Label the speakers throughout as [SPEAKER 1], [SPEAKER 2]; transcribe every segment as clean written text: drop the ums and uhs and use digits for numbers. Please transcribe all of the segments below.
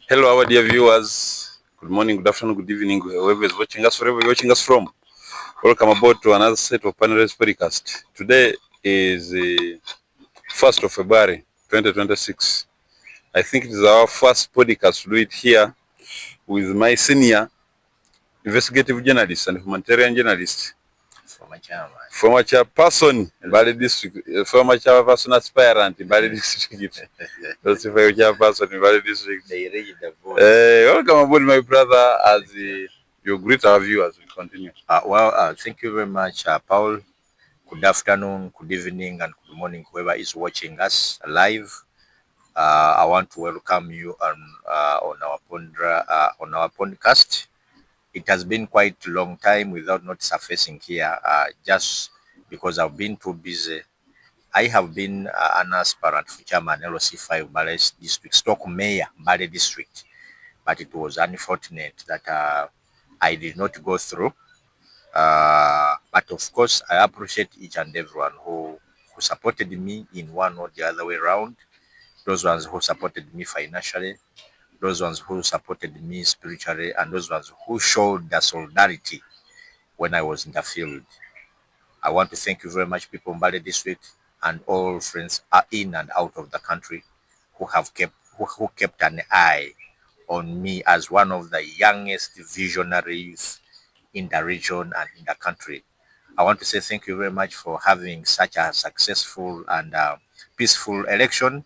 [SPEAKER 1] Hello, our dear viewers. Good morning, good afternoon, good evening, whoever is watching us, wherever you're watching us from. Welcome aboard to another set of Panelist podcast. Today is 1st of February, 2026. I think it is our first podcast to do it here with my senior investigative journalist and humanitarian journalist, former chairperson in Bali District, former chairperson aspirant in Bali District. That's the chairperson in Bali District. Welcome aboard, my brother, as you greet our viewers. We continue.
[SPEAKER 2] Thank you very much, Paul. Good afternoon, good evening, and good morning, whoever is watching us live. I want to welcome you on our podcast. It has been quite a long time without not surfacing here, just because I've been too busy. I have been an aspirant for chairman LOC5 Bale District, Stock Mayor Bale District, but it was unfortunate that I did not go through. But of course, I appreciate each and everyone who supported me in one or the other way around. Those ones who supported me financially, those ones who supported me spiritually, and those ones who showed the solidarity when I was in the field. I want to thank you very much, people in Bale District, and all friends are in and out of the country who have kept an eye on me as one of the youngest visionaries in the region and in the country. I want to say thank you very much for having such a successful and peaceful election.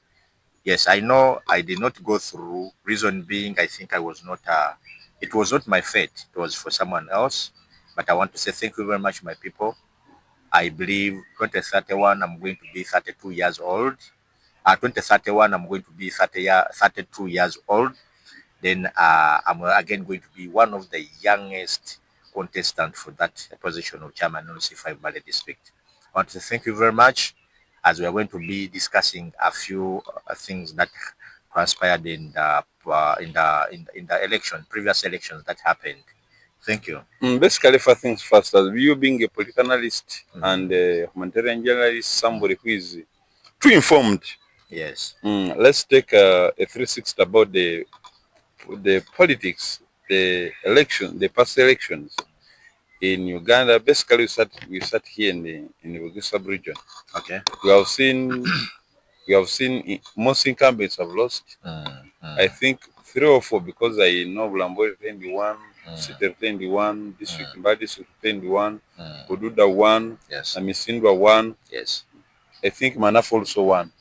[SPEAKER 2] Yes, I know I did not go through. Reason being, I think I was not. It was not my fate. It was for someone else. But I want to say thank you very much, my people. I believe 2031, I'm going to be 32 years old. 2031, I'm going to be 32 years old. Then I'm again going to be one of the youngest contestants for that position of chairman of C5 Bale District. I want to thank you very much, as we are going to be discussing a few things that transpired in the previous elections that happened. Thank you.
[SPEAKER 1] Basically, first things first, as you being a political analyst and a humanitarian journalist, somebody who is too informed.
[SPEAKER 2] Yes.
[SPEAKER 1] Let's take a 360 about the politics, the election, the past elections in Uganda. Basically, we sat here in the Bugisu region.
[SPEAKER 2] Okay.
[SPEAKER 1] We have seen most incumbents have lost. I think 3 or 4, because I know Bulambo retained 1, City retained 1, District Mbadi District retained 1, Bududa 1,
[SPEAKER 2] Yes.
[SPEAKER 1] Amisindwa 1.
[SPEAKER 2] Yes.
[SPEAKER 1] I think Manaf also 1.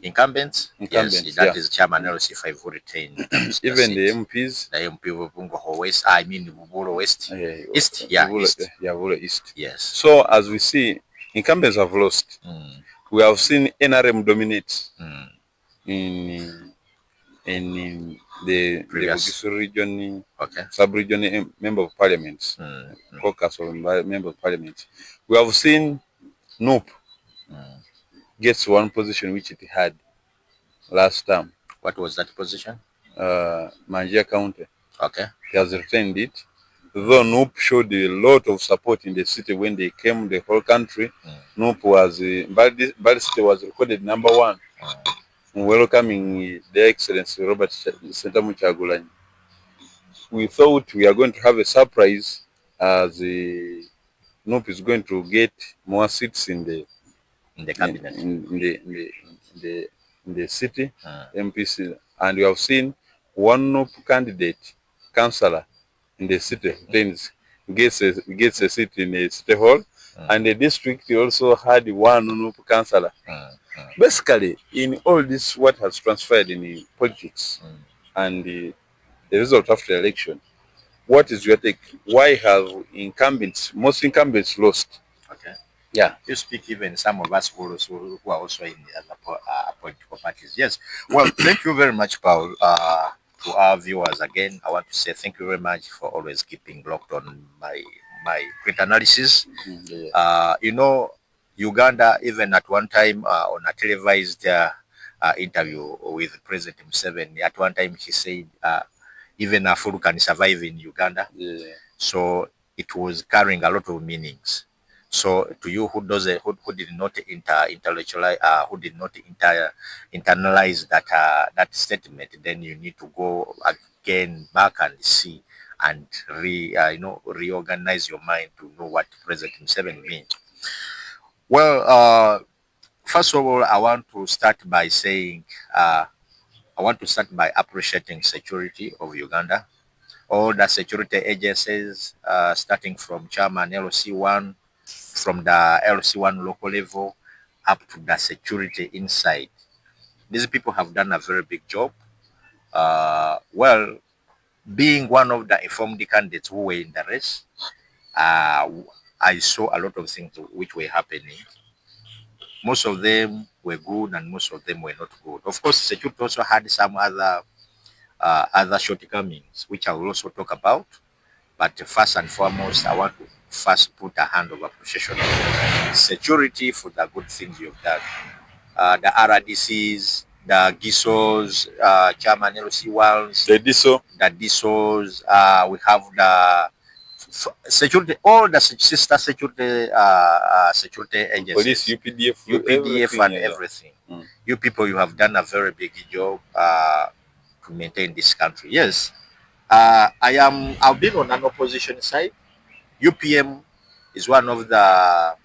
[SPEAKER 2] Incumbents?
[SPEAKER 1] Incumbents,
[SPEAKER 2] yes, that
[SPEAKER 1] yeah.
[SPEAKER 2] is Chairman LC5 who retained
[SPEAKER 1] Even the MPs.
[SPEAKER 2] The MP of Bungo West, I mean Buburo West. East, yeah, East.
[SPEAKER 1] Yeah, Buburo East.
[SPEAKER 2] Yes.
[SPEAKER 1] So as we see, incumbents have lost. We have seen NRM dominate in the Bugisu region, sub-region member of parliament, caucus or member of parliament. We have seen NUP gets one position which it had last time.
[SPEAKER 2] What was that position?
[SPEAKER 1] Manjia County.
[SPEAKER 2] Okay.
[SPEAKER 1] He has retained it. Though NUP showed a lot of support in the city when they came, the whole country. NUP was, Bali City was recorded number 1. Welcoming the Excellency Robert Sentamu Kyagulanyi. We thought we are going to have a surprise as NUP is going to get more seats in the
[SPEAKER 2] cabinet,
[SPEAKER 1] in the city, MPC, and we have seen one NUP candidate, councillor in the city, gets a seat in the city hall, and the district also had one NUP councillor. Basically, in all this, what has transpired in the politics and the result after the election, what is your take? Why have most incumbents lost?
[SPEAKER 2] Okay.
[SPEAKER 1] Yeah.
[SPEAKER 2] You speak even some of us who are also in the other political parties. Yes. Well, thank you very much, Paul. To our viewers again, I want to say thank you very much for always keeping locked on my great analysis. You know, Uganda, even at one time on a televised interview with President Museveni, at one time he said even a fool can survive in Uganda.
[SPEAKER 1] Yeah.
[SPEAKER 2] So it was carrying a lot of meanings. So to you who did not intellectualize, who did not internalize that statement, then you need to go again back and see and reorganize your mind to know what President 7 means. Well, first of all, I want to start by saying I want to start by appreciating security of Uganda. All the security agencies, starting from Chairman LC1, from the LC1 local level up to the security inside. These people have done a very big job. Well, being one of the informed candidates who were in the race, uh, I saw a lot of things which were happening. Most of them were good and most of them were not good. Of course, security also had some other shortcomings, which I will also talk about. But first and foremost, I want to first put a hand of appreciation on security for the good things you've done. The RDCs, the GISOs, Chairman LC ones, the DISOs, we have the security, all the sister security agencies,
[SPEAKER 1] police,
[SPEAKER 2] UPDF and everything. You people, you have done a very big job to maintain this country. Yes, I've been on an opposition side. UPM is one of the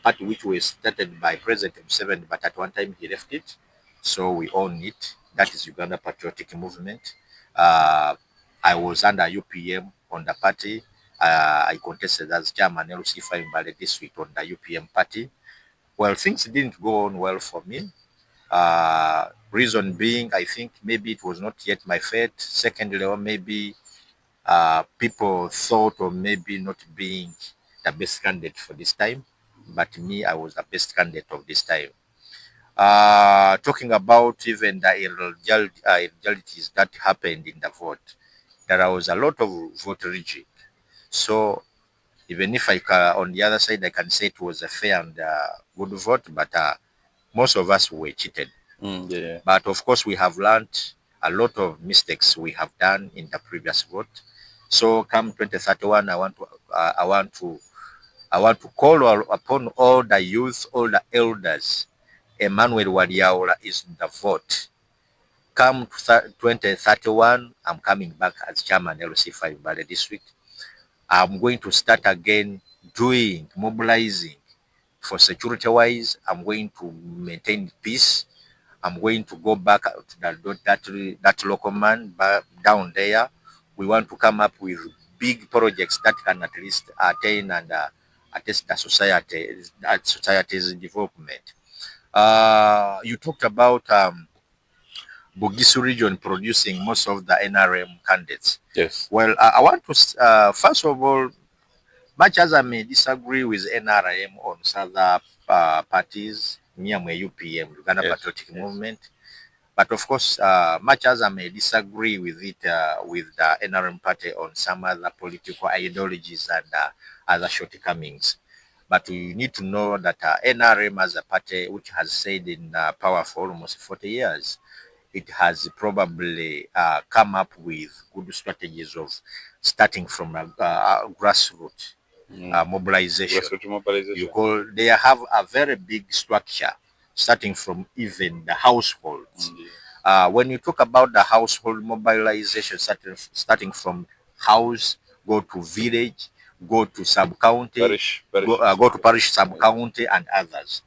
[SPEAKER 2] party which was started by President Museveni, but at one time he left it, so we own it. That is Uganda Patriotic Movement. I was under UPM on the party. I contested as chairman LC5 Mbale district on the UPM party. Well, things didn't go on well for me. Reason being, I think maybe it was not yet my fate. Secondly, or maybe people thought of maybe not being the best candidate for this time, but me, I was the best candidate of this time. Talking about even the irregularities that happened in the vote, there was a lot of vote rigging. So even if on the other side, I can say it was a fair and good vote, but most of us were cheated.
[SPEAKER 1] Yeah.
[SPEAKER 2] But of course, we have learned a lot of mistakes we have done in the previous vote. So come 2031, I want to call upon all the youth, all the elders. Emmanuel Walyaula is the vote. Come 2031, I'm coming back as chairman LC5 by the district. I'm going to start again mobilizing for security wise. I'm going to maintain peace. I'm going to go back to that local man down there. We want to come up with big projects that can at least attain and attest the society's development. You talked about Bugisu region producing most of the NRM candidates.
[SPEAKER 1] Yes.
[SPEAKER 2] Well, I want to first of all, much as I may disagree with NRM on other parties, me and UPM, Uganda Patriotic Movement, but of course, much as I may disagree with it, with the NRM party on some other political ideologies and other shortcomings, but you need to know that NRM as a party which has stayed in power for almost 40 years, it has probably come up with good strategies of starting from grassroots mobilization. They have a very big structure starting from even the households. When you talk about the household mobilization, starting from house, go to village, go to sub-county, go to parish sub-county and others.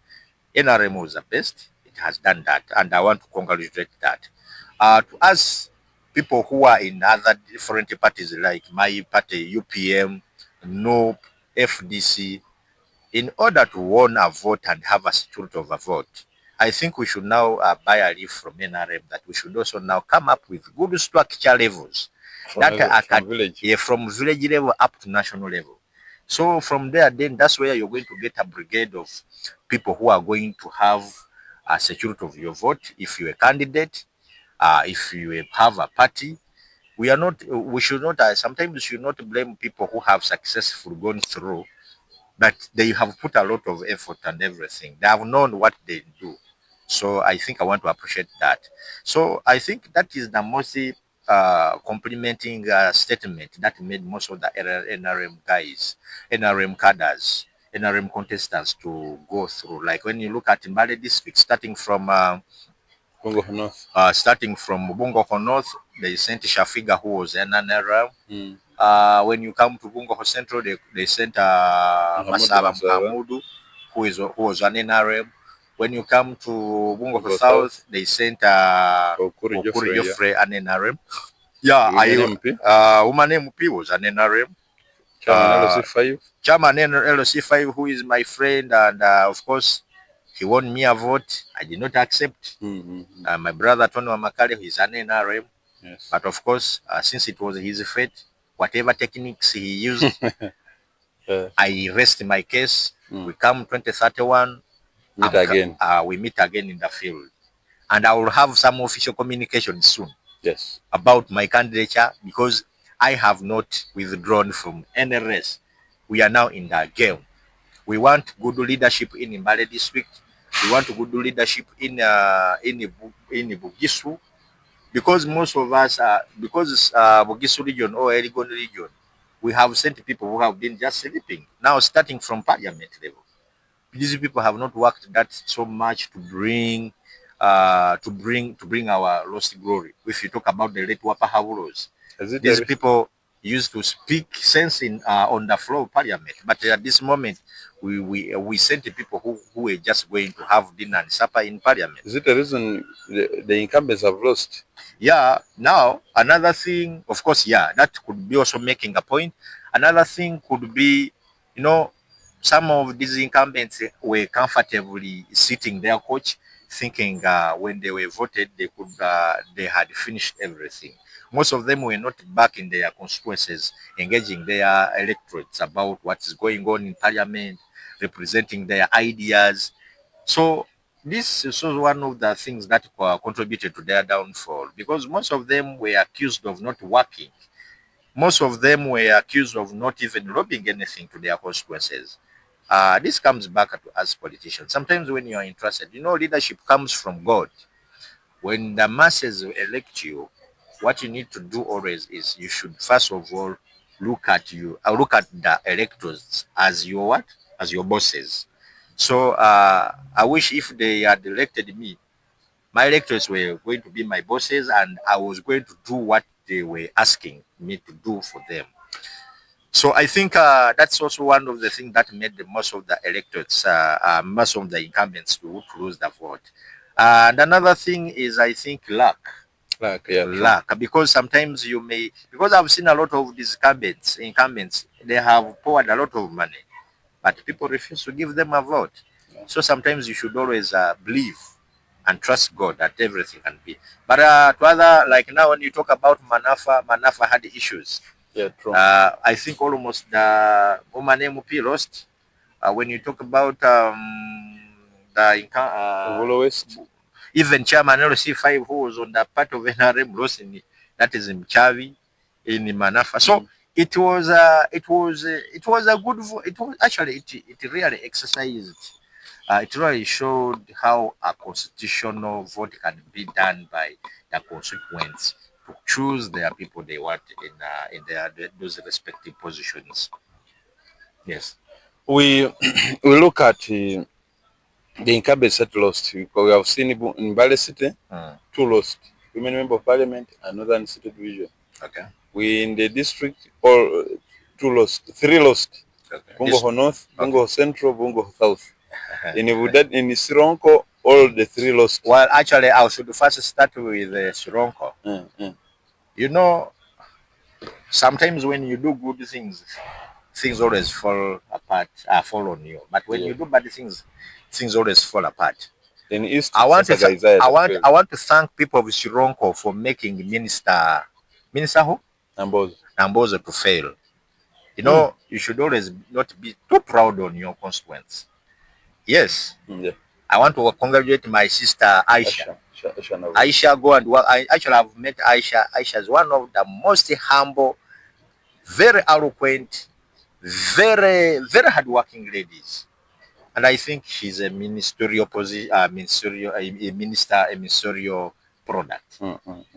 [SPEAKER 2] NRM was the best. It has done that, and I want to congratulate that. To us, people who are in other different parties like my party, UPM, NOP, FDC, in order to win a vote and have a security of a vote, I think we should now buy a leaf from NRM that we should also now come up with good structure levels from village level up to national level. So from there, then that's where you're going to get a brigade of people who are going to have a security of your vote. If you're a candidate, if you have a party, we should not, sometimes we should not blame people who have successfully gone through, but they have put a lot of effort and everything. They have known what they do. So I think I want to appreciate that. So I think that is the most complimenting statement that made most of the NRM guys, NRM cadres, NRM contestants to go through. Like when you look at Mbale district, starting from
[SPEAKER 1] Bungo North.
[SPEAKER 2] Starting from Bungo North, they sent Shafiga, who was an NRM. When you come to Bungo Central, they sent Masaba Muhamudu, who was an NRM. When you come to Bungo South, they sent Okuri Joffrey, an NRM. Yeah, Woman MP was an NRM.
[SPEAKER 1] Chairman LC5.
[SPEAKER 2] Chairman LC5, who is my friend, and of course, he won me a vote. I did not accept. My brother Tony Wamakale, he's an NRM.
[SPEAKER 1] Yes.
[SPEAKER 2] But of course, since it was his fate, whatever techniques he used, I rest my case. We come 2031. We meet again in the field. And I will have some official communication soon.
[SPEAKER 1] Yes.
[SPEAKER 2] About my candidature, because I have not withdrawn from any race. We are now in the game. We want good leadership in Mbale district. We want good leadership in Bugisu, because most of us, because Bugisu region or Eligon region, we have sent people who have been just sleeping. Now, starting from parliament level, these people have not worked that so much to bring our lost glory. If you talk about the late Wapa Haulos, these people used to speak sense in on the floor of parliament, but at this moment we sent the people who were just going to have dinner and supper in parliament.
[SPEAKER 1] Is it the reason the incumbents have lost?
[SPEAKER 2] Yeah. Now another thing, of course, yeah, that could be also making a point. Another thing could be, some of these incumbents were comfortably sitting their coach, thinking when they were voted, they had finished everything. Most of them were not back in their constituencies, engaging their electorates about what is going on in parliament, representing their ideas. So this is also one of the things that contributed to their downfall, because most of them were accused of not working. Most of them were accused of not even lobbying anything to their constituencies. This comes back to us politicians. Sometimes when you are interested, leadership comes from God. When the masses elect you, what you need to do always is you should first of all look at the electors as your what? As your bosses. So I wish if they had elected me, my electors were going to be my bosses, and I was going to do what they were asking me to do for them. So I think that's also one of the things that made most of the electors, most of the incumbents to lose the vote. And another thing is, I think, luck. Luck, because sometimes because I've seen a lot of these incumbents, they have poured a lot of money, but people refuse to give them a vote. So sometimes you should always believe and trust God that everything can be. But to other, like now when you talk about Manafa had issues.
[SPEAKER 1] Yeah, true.
[SPEAKER 2] I think almost the woman MP lost. When you talk about even Chairman LC5, who was on the part of NRM, lost that is in Chavi, in Manafa. So it was a good vote. It was actually it really exercised. It really showed how a constitutional vote can be done by the constituents to choose their people they want in those respective positions. Yes.
[SPEAKER 1] We look at the incumbents that lost. We have seen in Mbale City, 2 lost. Women member of parliament and Northern City Division.
[SPEAKER 2] Okay.
[SPEAKER 1] We in the district, all 2 lost, 3 lost. Okay. Bungo North, Bungo Central, Bungo South. In Sironko, all the 3 lost.
[SPEAKER 2] Well, actually, I should first start with Sironko. Sometimes when you do good things, things always fall apart, fall on you. But when you do bad things, things always fall apart.
[SPEAKER 1] In East,
[SPEAKER 2] I want to thank people of Sironko for making Minister who? Nambozo to fail. You should always not be too proud on your constituents. Yes. I want to congratulate my sister Aisha. Aisha, go and work. Actually, I've met Aisha. Aisha is one of the most humble, very eloquent, very, very hardworking ladies. And I think she's a ministerial ministerial product.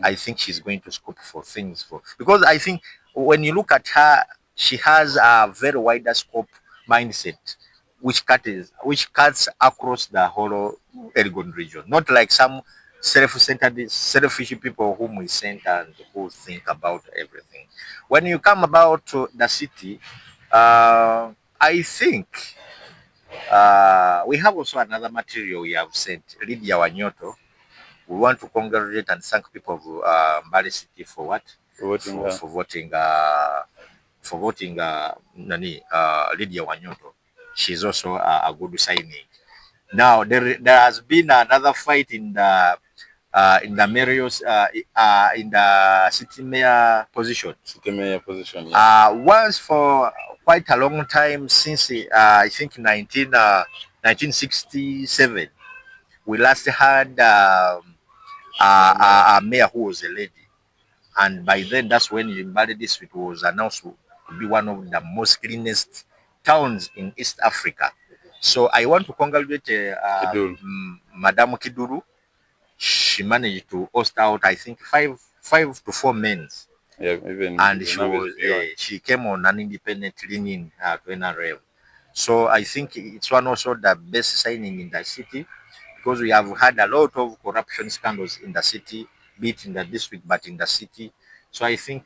[SPEAKER 2] I think she's going to scope for things because I think when you look at her, she has a very wider scope mindset which cuts across the whole Elgon region, not like some self-centered, selfish people whom we send and who think about everything. When you come about to the city, I think we have also another material we have sent, Lydia Wanyoto. We want to congratulate and thank people of Mbale City for what? For voting Lydia Wanyoto. She's also a good signing. Now there has been another fight in the Marios in the city mayor position.
[SPEAKER 1] City mayor position. Yeah.
[SPEAKER 2] Once for quite a long time since I think 1967, we last had a mayor who was a lady. And by then, that's when Mbale district was announced to be one of the most cleanest towns in East Africa. So I want to congratulate Madame Kiduru. She managed to host out, I think, five to four men.
[SPEAKER 1] Yeah, even
[SPEAKER 2] and she came on an independent leaning to NRM. So I think it's one also the best signing in the city, because we have had a lot of corruption scandals in the city, be it in the district, but in the city. So I think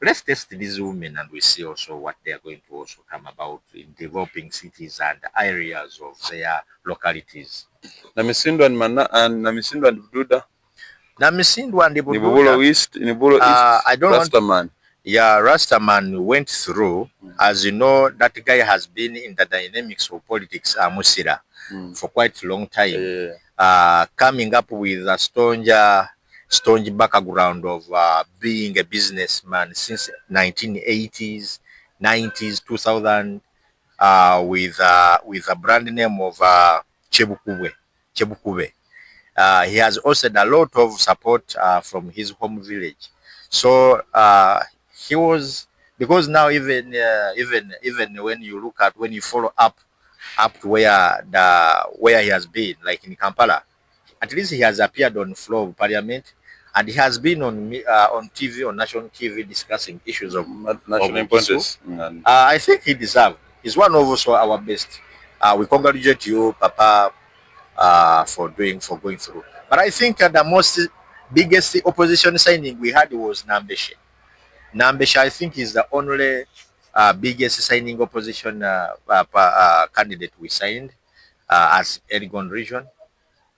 [SPEAKER 2] let's test these women and we see also what they are going to also come about in developing cities and areas of their localities.
[SPEAKER 1] Namisindwa and Bududa.
[SPEAKER 2] Namisindwa and Bududa.
[SPEAKER 1] East, I don't Rastaman.
[SPEAKER 2] Yeah, Rastaman went through. As you know, that guy has been in the dynamics of politics, Musira, for quite a long time. Coming up with a staunch background of being a businessman since 1980s, 90s, 2000, with a brand name of Chebukube. He has also had a lot of support from his home village. So he was, because now even when you look at, when you follow up to where he has been, like in Kampala, at least he has appeared on the floor of parliament, and he has been on TV, on national TV, discussing issues of national importance. I think he deserves. He's one of also our best. We congratulate you, Papa, for going through. But I think the biggest opposition signing we had was Nambeshe. Nambeshe, I think, is the only biggest signing opposition candidate we signed as Elgon region.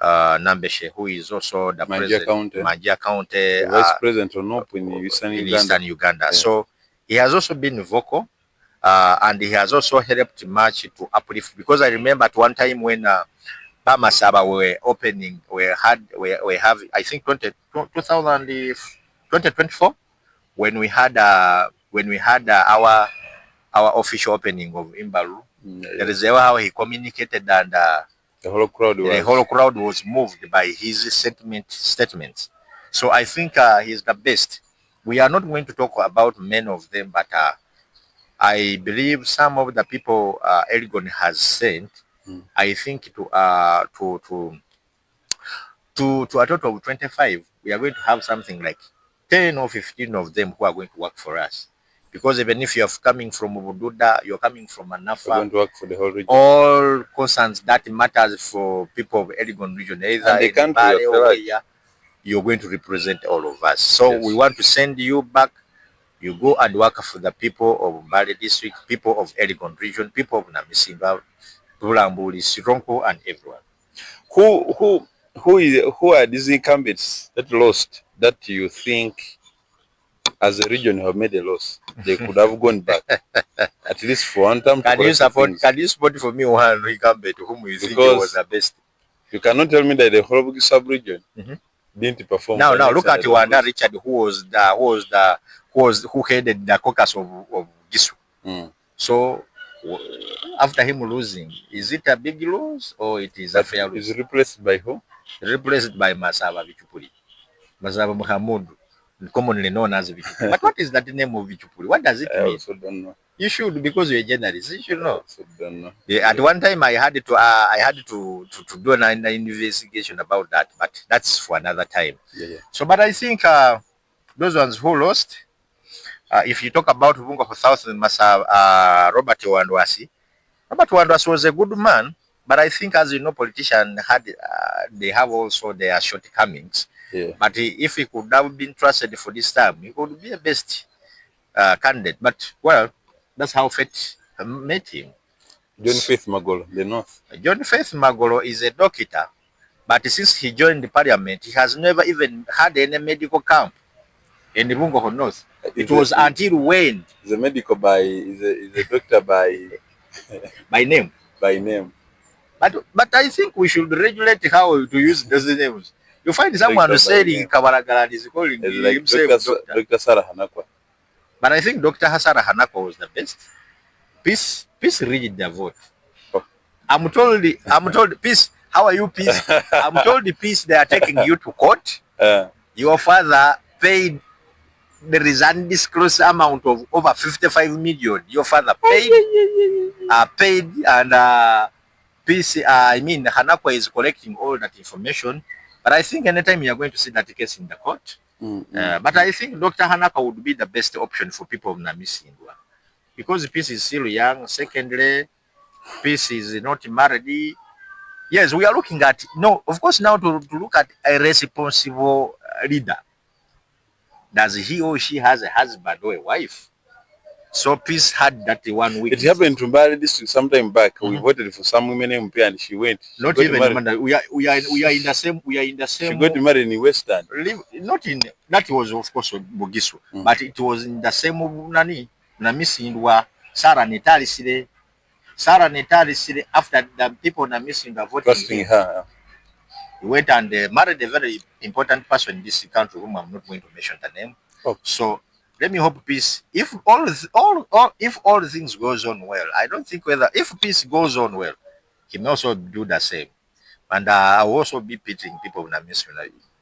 [SPEAKER 2] Nambeshe, who is also the president, Manjia County,
[SPEAKER 1] vice president in
[SPEAKER 2] Eastern Uganda. Yeah. So he has also been vocal, and he has also helped much to uplift. Because I remember at one time when Pamasaba were opening, we have I think 2024 when we had our official opening of Imbaru. There is how he communicated, and the whole crowd was moved by his statements. So I think he's the best. We are not going to talk about many of them, but I believe some of the people Elgon has sent, I think to a total of 25, we are going to have something like 10 or 15 of them who are going to work for us. Because even if you are coming from Bududa, you're coming from Anafa,
[SPEAKER 1] going to work for the whole region.
[SPEAKER 2] All concerns that matters for people of Elgon region, either in Mbale or here, you're going to represent all of us. So we want to send you back. You go and work for the people of Mbale district, people of Elgon region, people of Namisimba, Bulambuli, Sironko, and everyone.
[SPEAKER 1] Who are these incumbents that lost, that you think as a region have made a loss? They could have gone back at least for one time.
[SPEAKER 2] Can you support for me one incumbent whom you think was the best?
[SPEAKER 1] You cannot tell me that the whole Bugisu sub-region didn't perform.
[SPEAKER 2] Now look at Wanda Richard, who headed the caucus of Bugisu. So after him losing, is it a big loss or it is a fair loss?
[SPEAKER 1] Is replaced by who?
[SPEAKER 2] Replaced by Masaba Vichupuri. Masaba Muhammad, commonly known as Vichupuri. But what is that name of Vichupuri? What does it mean?
[SPEAKER 1] I also don't know.
[SPEAKER 2] You should, because you're a journalist. You should know.
[SPEAKER 1] I also don't know.
[SPEAKER 2] At one time, I had to do an investigation about that, but that's for another time. So, but I think those ones who lost, if you talk about Bunga for South Masa, Robert Wandwasi, Robert Wandwas was a good man, but I think, as you know, politicians they have also their shortcomings.
[SPEAKER 1] Yeah.
[SPEAKER 2] But if he could have been trusted for this time, he could be a best candidate. But well, that's how fate met him.
[SPEAKER 1] John Faith Magolo, the North.
[SPEAKER 2] John Faith Magolo is a doctor, but since he joined the parliament, he has never even had any medical camp in the Bungo North. It was until when?
[SPEAKER 1] He's a medical he's a doctor
[SPEAKER 2] by name.
[SPEAKER 1] By name.
[SPEAKER 2] But I think we should regulate how to use those names. You find someone saying Kabaragara is calling like himself
[SPEAKER 1] Dr. Sarah Hanakwa.
[SPEAKER 2] But I think Dr. Sarah Hanakwa was the best. Peace reached the vote. Oh. I'm told, Peace, how are you, Peace? I'm told, Peace, they are taking you to court. Your father paid, there is an undisclosed amount of over 55 million. Your father paid, and Peace, Hanakwa is collecting all that information. But I think anytime you are going to see that case in the court, but I think Dr. Hanakwa would be the best option for people of Namisi Indua. Because Peace is still young. Secondly, Peace is not married. Yes, we are looking at, of course, now to look at a responsible leader. Does he or she has a husband or a wife? So Peace had that 1 week.
[SPEAKER 1] It happened to Mbari district sometime back. We voted for some women MP and she went.
[SPEAKER 2] Not even we are in the same.
[SPEAKER 1] She got married in Western.
[SPEAKER 2] Not in that was of course Bugisu, but it was in the same Nani Namisindwa Sarah Netalisire. After the people Namisindwa voted
[SPEAKER 1] trusting her.
[SPEAKER 2] He went and married a very important person in this country, whom I'm not going to mention the name. Oh. So let me hope Peace. If all things goes on well, I don't think whether if Peace goes on well, he may also do the same. And I will also be pitying people in Namisindwa.